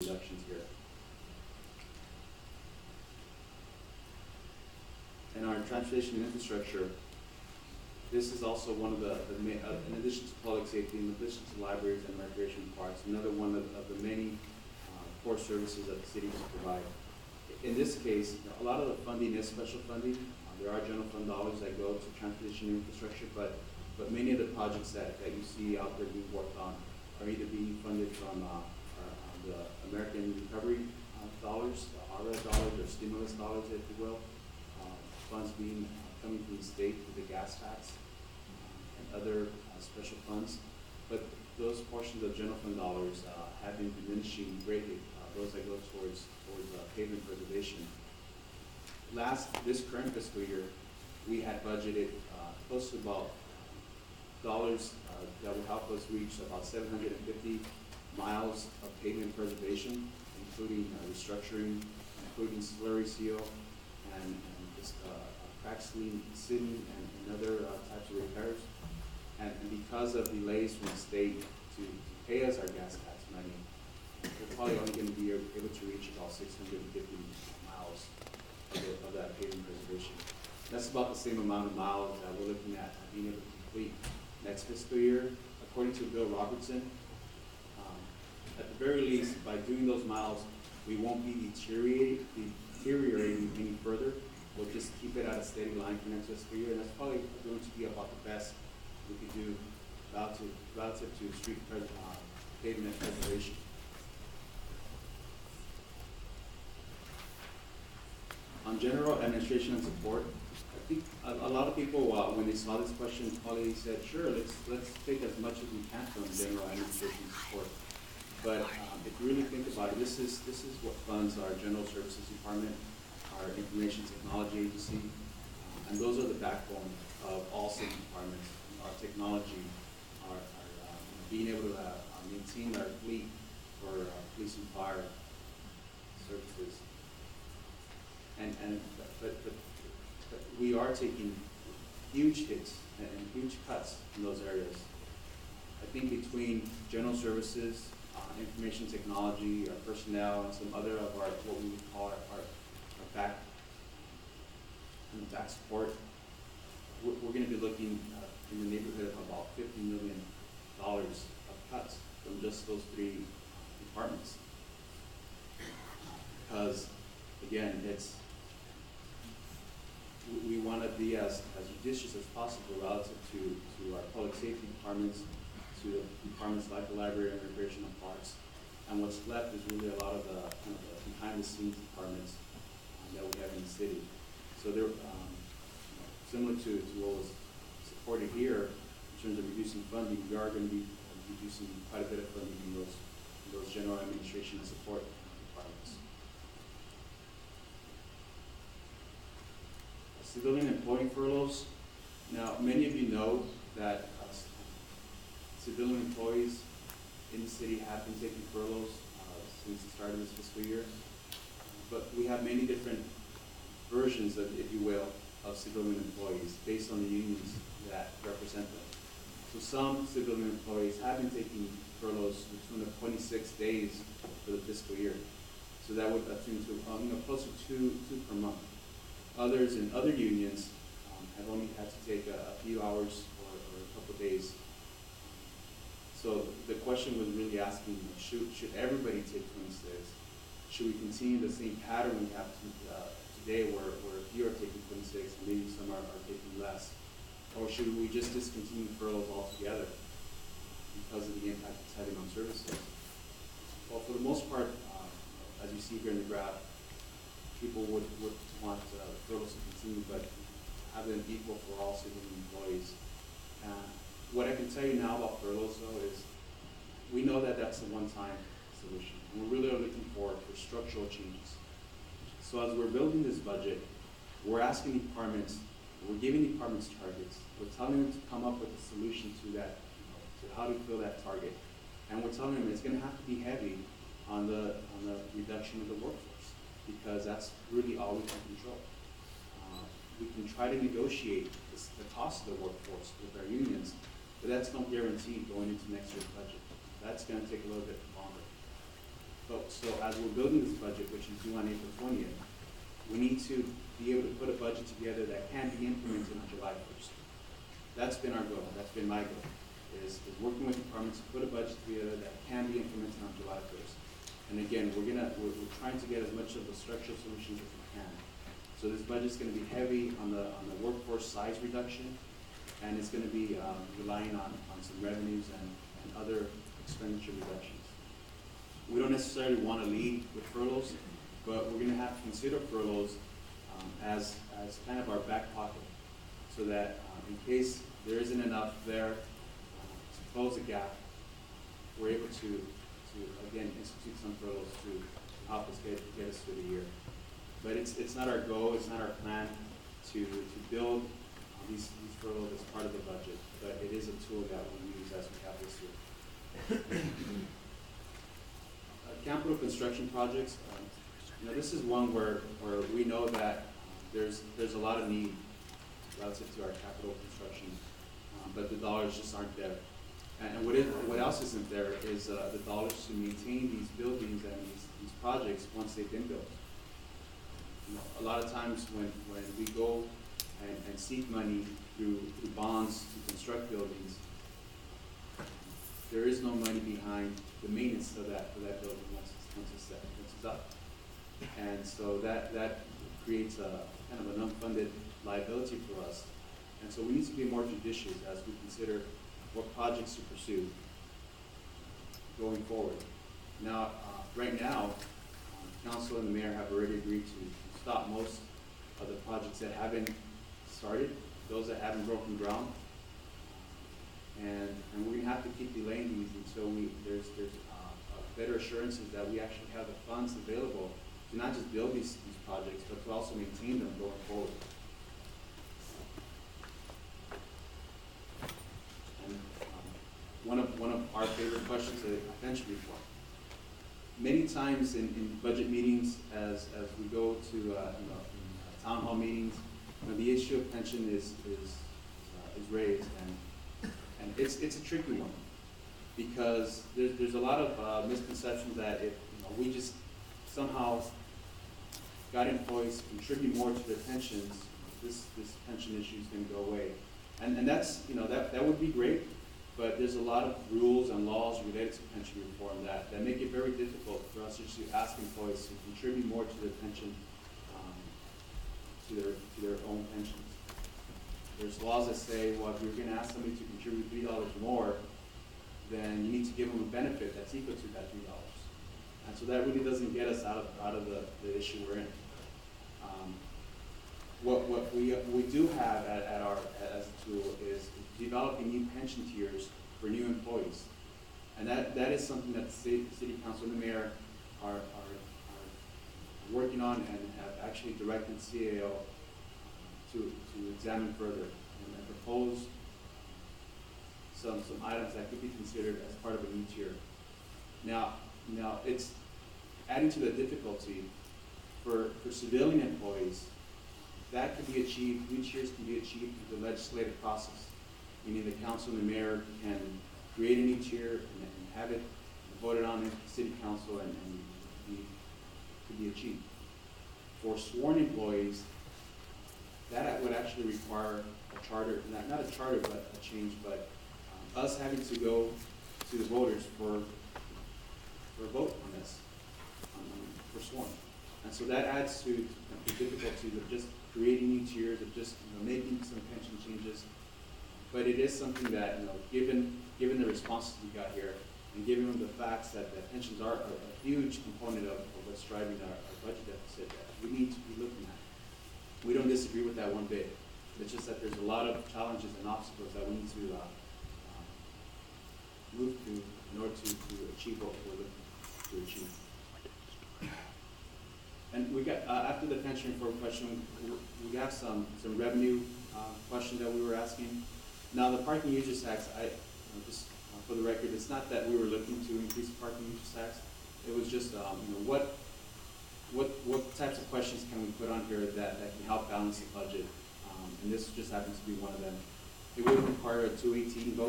reductions here. And our transportation and infrastructure, this is also one of in addition to public safety, in addition to libraries and recreation parks, another one of the many core services that the city must provide. In this case, a lot of the funding is special funding. There are general fund dollars that go to transportation and infrastructure, but many of the projects that you see out there being worked on are either being funded from the American Recovery dollars, the ARA dollars, or stimulus dollars, if you will. Funds coming from the state through the gas tax and other special funds. But those portions of general fund dollars have been diminishing greatly, those that go towards pavement preservation. This current fiscal year, we had budgeted close to about dollars that would help us reach about 750 miles of pavement preservation, including restructuring, including slurry seal, and just crack sealing and other types of repairs. And because of delays from the state to pay us our gas tax money, we're probably only going to be able to reach about 650 miles of that pavement preservation. That's about the same amount of miles that we're looking at being able to complete next fiscal year. According to Bill Robertson, at the very least, by doing those miles, we won't be deteriorating any further. We'll just keep it at a steady line for next fiscal year, and that's probably going to be about the best we could do relative to street pavement preservation. On general administration and support, I think a lot of people, when they saw this question, probably said, "Sure, let's take as much as we can from general administration support." But if you really think about it, this is what funds our general services department, our information technology agency, and those are the backbone of all city departments. Our technology, our being able to maintain our fleet for police and fire services. But we are taking huge hits and huge cuts in those areas. I think between general services, information technology, our personnel, and some other of our what we would call our back support, we're going to be looking in the neighborhood of about $50 million of cuts from just those three departments. Because again, we want to be as judicious as possible relative to our public safety departments, to departments like the library and recreational parks, and what's left is really a lot of the kind of the behind-the-scenes departments that we have in the city. So they're similar to what was supported here in terms of reducing funding. We are going to be reducing quite a bit of funding in those general administration and support departments. Civilian employee furloughs. Now, many of you know that civilian employees in the city have been taking furloughs since the start of this fiscal year. But we have many different versions of, if you will, of civilian employees based on the unions that represent them. So some civilian employees have been taking furloughs between 26 days for the fiscal year. So that would attune to close to two per month. Others in other unions have only had to take a few hours or a couple of days. So the question was really asking, should everybody take 26? Should we continue the same pattern we have today where a few are taking 26 and maybe some are taking less? Or should we just discontinue furloughs altogether because of the impact it's having on services? Well, for the most part, as you see here in the graph, people would want furloughs to continue, but have them equal for all civilian employees. What I can tell you now about furloughs, though, is we know that that's a one-time solution. And we're really looking for structural changes. So as we're building this budget, we're asking departments, we're giving departments targets. We're telling them to come up with a solution to that, to how to fill that target. And we're telling them it's going to have to be heavy on the reduction of the workforce, because that's really all we can control. We can try to negotiate the cost of the workforce with our unions, but that's no guarantee going into next year's budget. That's going to take a little bit longer. So as we're building this budget, which is due on April 20th, we need to be able to put a budget together that can be implemented on July 1st. That's been our goal, that's been my goal, is working with departments to put a budget together that can be implemented on July 1st. And again, we're trying to get as much of the structural solutions as we can. So this budget's gonna be heavy on the workforce size reduction, and it's gonna be relying on some revenues and other expenditure reductions. We don't necessarily want to lead with furloughs, but we're going to have to consider furloughs as kind of our back pocket, so that in case there isn't enough there to close the gap, we're able to again institute some furloughs to help us get us through the year. But it's not our goal, it's not our plan to build these furloughs as part of the budget, but it is a tool that we use as we have this year. Capital construction projects, this is one where we know that there's a lot of need relative to our capital construction, but the dollars just aren't there. And what else isn't there is the dollars to maintain these buildings and these projects once they've been built. A lot of times when we go and seek money through bonds to construct buildings, there is no money behind the maintenance of that building once it's up. And so that creates a kind of an unfunded liability for us. And so we need to be more judicious as we consider what projects to pursue going forward. Now, right now, council and the mayor have already agreed to stop most of the projects that haven't started, those that haven't broken ground. And we're going to have to keep delaying these until there's better assurances that we actually have the funds available to not just build these projects, but to also maintain them going forward. And one of our favorite questions is pension reform. Many times in budget meetings, as we go to town hall meetings, the issue of pension is raised, and it's a tricky one, because there's a lot of misconceptions that if we just somehow got employees to contribute more to their pensions, this pension issue is going to go away, and that's that would be great, but there's a lot of rules and laws related to pension reform that make it very difficult for us to ask employees to contribute more to their pension, to their own pensions. There's laws that say, well, if you're going to ask somebody to contribute $3 more, then you need to give them a benefit that's equal to that $3. And so that really doesn't get us out of the issue we're in. What we do have as a tool is developing new pension tiers for new employees. And that is something that the city council and the mayor are working on, and have actually directed CAO to examine further and propose some items that could be considered as part of a new tier. Now it's adding to the difficulty for civilian employees. That could be achieved, new tiers can be achieved through the legislative process, meaning the council and the mayor can create a new tier and have it voted on in the city council and could be achieved. For sworn employees, that would actually require a charter, not a charter, but a change, but us having to go to the voters for a vote on this, for sworn. And so that adds to the difficulties of just creating new tiers, of just making some pension changes. But it is something that, given the responses we got here, and given the facts that pensions are a huge component of what's driving our budget deficit, that we need to be looking at. We don't disagree with that one bit. It's just that there's a lot of challenges and obstacles that we need to move through in order to achieve what we're looking to achieve. And we got, after the pension reform question, we got some revenue questions that we were asking. Now the parking users tax, just for the record, it's not that we were looking to increase the parking users tax. It was just, what types of questions can we put on here that can help balance the budget? And this just happens to be one of them. It would require a 218 vote.